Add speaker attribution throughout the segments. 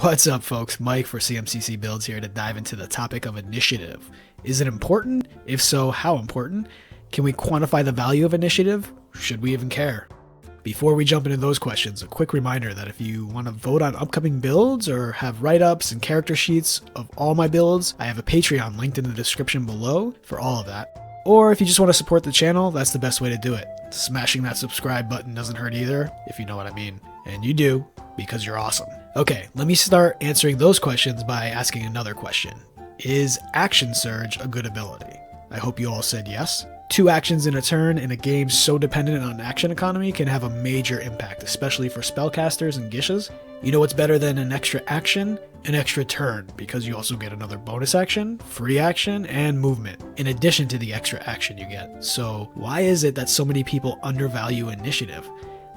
Speaker 1: What's up, folks? Mike for CMCC Builds here to dive into the topic of initiative. Is it important? If so, how important? Can we quantify the value of initiative? Should we even care? Before we jump into those questions, a quick reminder that if you want to vote on upcoming builds or have write-ups and character sheets of all my builds, I have a Patreon linked in the description below for all of that. Or if you just want to support the channel, that's the best way to do it. Smashing that subscribe button doesn't hurt either, if you know what I mean. And you do, because you're awesome. Okay, let me start answering those questions by asking another question. Is Action Surge a good ability? I hope you all said yes. 2 actions in a turn in a game so dependent on action economy can have a major impact, especially for spellcasters and Gishas. You know what's better than an extra action? An extra turn, because you also get another bonus action, free action, and movement, in addition to the extra action you get. So why is it that so many people undervalue initiative?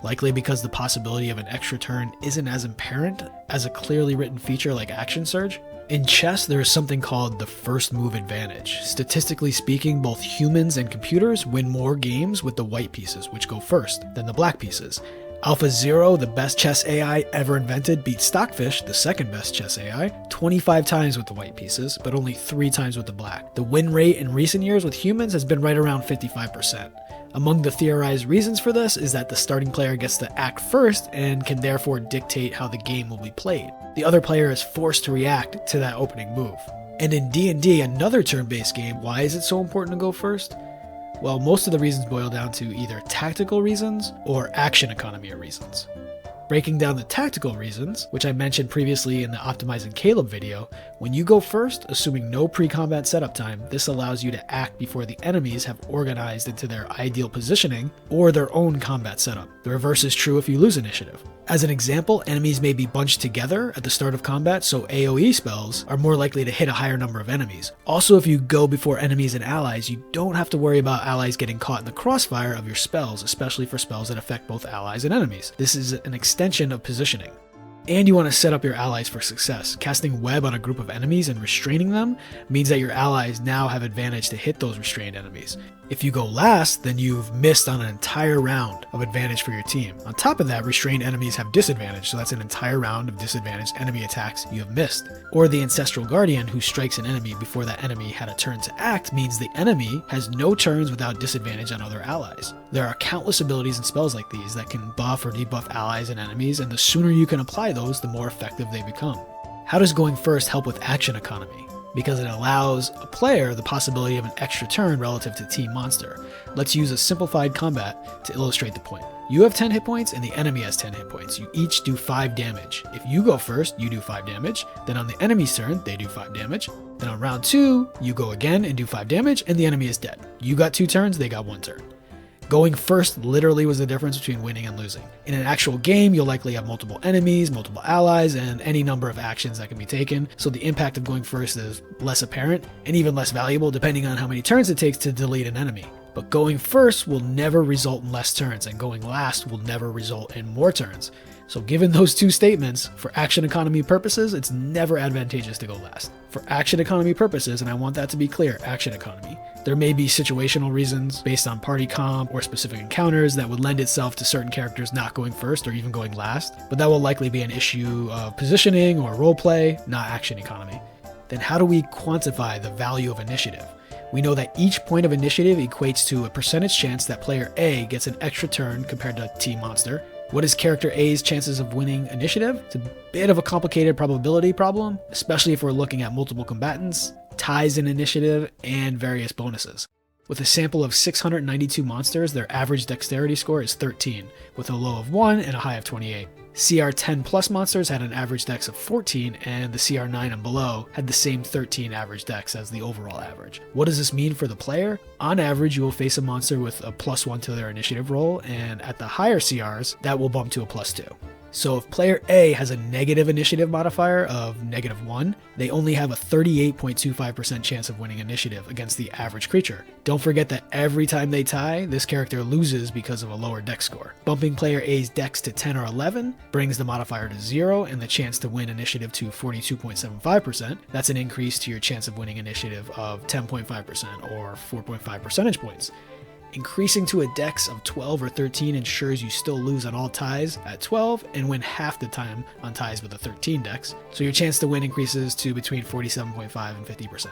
Speaker 1: Likely because the possibility of an extra turn isn't as apparent as a clearly written feature like Action Surge. In chess, there is something called the first move advantage. Statistically speaking, both humans and computers win more games with the white pieces, which go first, than the black pieces. ALPHAZERO, the best chess AI ever invented, beat STOCKFISH, the second best chess AI, 25 times with the white pieces, but only 3 times with the black. The win rate in recent years with humans has been right around 55%. Among the theorized reasons for this is that the starting player gets to act first and can therefore dictate how the game will be played. The other player is forced to react to that opening move. And in D&D, another turn-based game, why is it so important to go first? Well, most of the reasons boil down to either tactical reasons or action economy reasons. Breaking down the tactical reasons, which I mentioned previously in the Optimizing Caleb video, when you go first, assuming no pre-combat setup time, this allows you to act before the enemies have organized into their ideal positioning or their own combat setup. The reverse is true if you lose initiative. As an example, enemies may be bunched together at the start of combat, so AoE spells are more likely to hit a higher number of enemies. Also, if you go before enemies and allies, you don't have to worry about allies getting caught in the crossfire of your spells, especially for spells that affect both allies and enemies. This is an extension of positioning. And you want to set up your allies for success. Casting web on a group of enemies and restraining them means that your allies now have advantage to hit those restrained enemies. If you go last, then you've missed on an entire round of advantage for your team. On top of that, restrained enemies have disadvantage, so that's an entire round of disadvantaged enemy attacks you have missed. Or the Ancestral Guardian, who strikes an enemy before that enemy had a turn to act, means the enemy has no turns without disadvantage on other allies. There are countless abilities and spells like these that can buff or debuff allies and enemies, and the sooner you can apply those, the more effective they become. How does going first help with action economy? Because it allows a player the possibility of an extra turn relative to Team Monster. Let's use a simplified combat to illustrate the point. You have 10 hit points and the enemy has 10 hit points. You each do 5 damage. If you go first, you do 5 damage. Then on the enemy's turn, they do 5 damage. Then on round 2, you go again and do 5 damage and the enemy is dead. You got 2 turns, they got 1 turn. Going first literally was the difference between winning and losing. In an actual game, you'll likely have multiple enemies, multiple allies, and any number of actions that can be taken, so the impact of going first is less apparent and even less valuable depending on how many turns it takes to delete an enemy. But going first will never result in less turns, and going last will never result in more turns. So given those 2 statements, for action economy purposes, it's never advantageous to go last. For action economy purposes, and I want that to be clear, action economy, there may be situational reasons based on party comp or specific encounters that would lend itself to certain characters not going first or even going last, but that will likely be an issue of positioning or roleplay, not action economy. Then how do we quantify the value of initiative? We know that each point of initiative equates to a percentage chance that player A gets an extra turn compared to Team Monster. What is character A's chances of winning initiative? It's a bit of a complicated probability problem, especially if we're looking at multiple combatants, ties in initiative, and various bonuses. With a sample of 692 monsters, their average dexterity score is 13, with a low of 1 and a high of 28. CR 10 plus monsters had an average dex of 14, and the CR 9 and below had the same 13 average dex as the overall average. What does this mean for the player? On average, you will face a monster with a +1 to their initiative roll, and at the higher CRs, that will bump to a +2. So if player A has a negative initiative modifier of -1, they only have a 38.25% chance of winning initiative against the average creature. Don't forget that every time they tie, this character loses because of a lower dex score. Bumping player A's dex to 10 or 11 brings the modifier to 0 and the chance to win initiative to 42.75%. That's an increase to your chance of winning initiative of 10.5% or 4.5 percentage points. Increasing to a dex of 12 or 13 ensures you still lose on all ties at 12 and win half the time on ties with a 13 dex, so your chance to win increases to between 47.5 and 50%.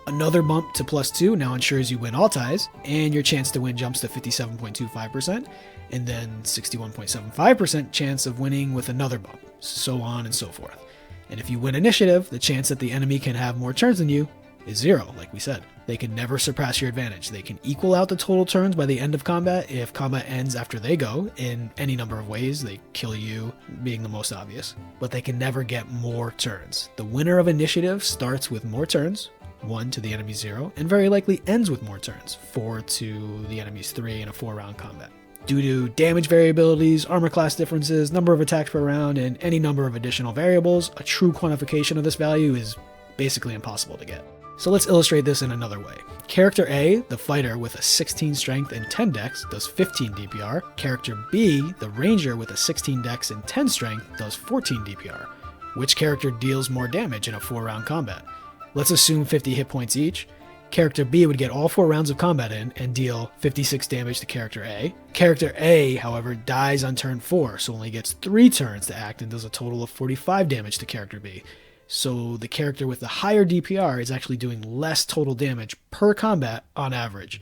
Speaker 1: Another bump to +2 now ensures you win all ties, and your chance to win jumps to 57.25%, and then 61.75% chance of winning with another bump, so on and so forth. And if you win initiative, the chance that the enemy can have more turns than you is 0, like we said. They can never surpass your advantage. They can equal out the total turns by the end of combat if combat ends after they go in any number of ways. They kill you being the most obvious, but they can never get more turns. The winner of initiative starts with more turns, 1 to the enemy's 0, and very likely ends with more turns, 4 to the enemy's 3 in a 4-round combat. Due to damage variabilities, armor class differences, number of attacks per round, and any number of additional variables, a true quantification of this value is basically impossible to get. So let's illustrate this in another way. Character A, the fighter with a 16 strength and 10 dex, does 15 DPR. Character B, the ranger with a 16 dex and 10 strength, does 14 DPR. Which character deals more damage in a 4-round combat? Let's assume 50 hit points each. Character B would get all 4 rounds of combat in and deal 56 damage to Character A. Character A, however, dies on turn 4, so only gets 3 turns to act and does a total of 45 damage to Character B. So the character with the higher DPR is actually doing less total damage per combat on average.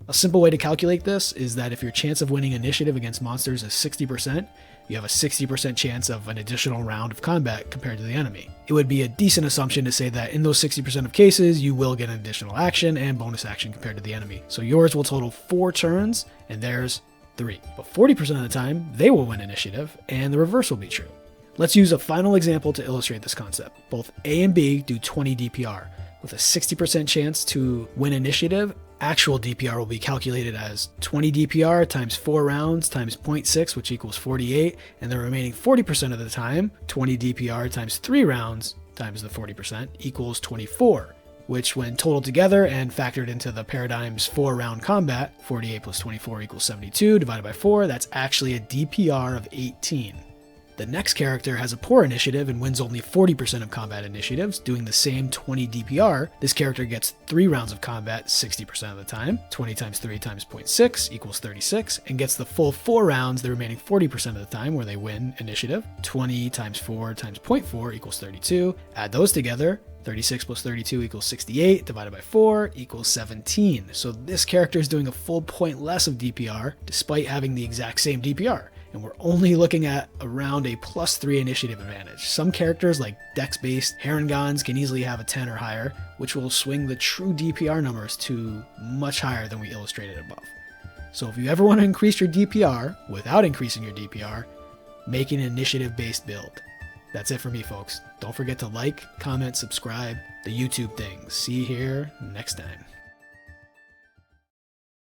Speaker 1: A simple way to calculate this is that if your chance of winning initiative against monsters is 60%, you have a 60% chance of an additional round of combat compared to the enemy. It would be a decent assumption to say that in those 60% of cases, you will get an additional action and bonus action compared to the enemy. So yours will total 4 turns and theirs 3. But 40% of the time, they will win initiative, and the reverse will be true. Let's use a final example to illustrate this concept. Both A and B do 20 DPR. With a 60% chance to win initiative, actual DPR will be calculated as 20 DPR times 4 rounds times 0.6, which equals 48, and the remaining 40% of the time, 20 DPR times 3 rounds times the 40% equals 24, which when totaled together and factored into the paradigm's 4-round combat, 48 plus 24 equals 72 divided by 4, that's actually a DPR of 18. The next character has a poor initiative and wins only 40% of combat initiatives, doing the same 20 DPR. This character gets 3 rounds of combat 60% of the time, 20 times 3 times 0.6 equals 36, and gets the full 4 rounds the remaining 40% of the time where they win initiative. 20 times 4 times 0.4 equals 32. Add those together, 36 plus 32 equals 68, divided by 4 equals 17. So this character is doing a full point less of DPR, despite having the exact same DPR. And we're only looking at around a +3 initiative advantage. Some characters like dex-based Herringons can easily have a 10 or higher, which will swing the true DPR numbers to much higher than we illustrated above. So if you ever want to increase your DPR without increasing your DPR, make an initiative-based build. That's it for me, folks. Don't forget to like, comment, subscribe, the YouTube thing. See you here next time.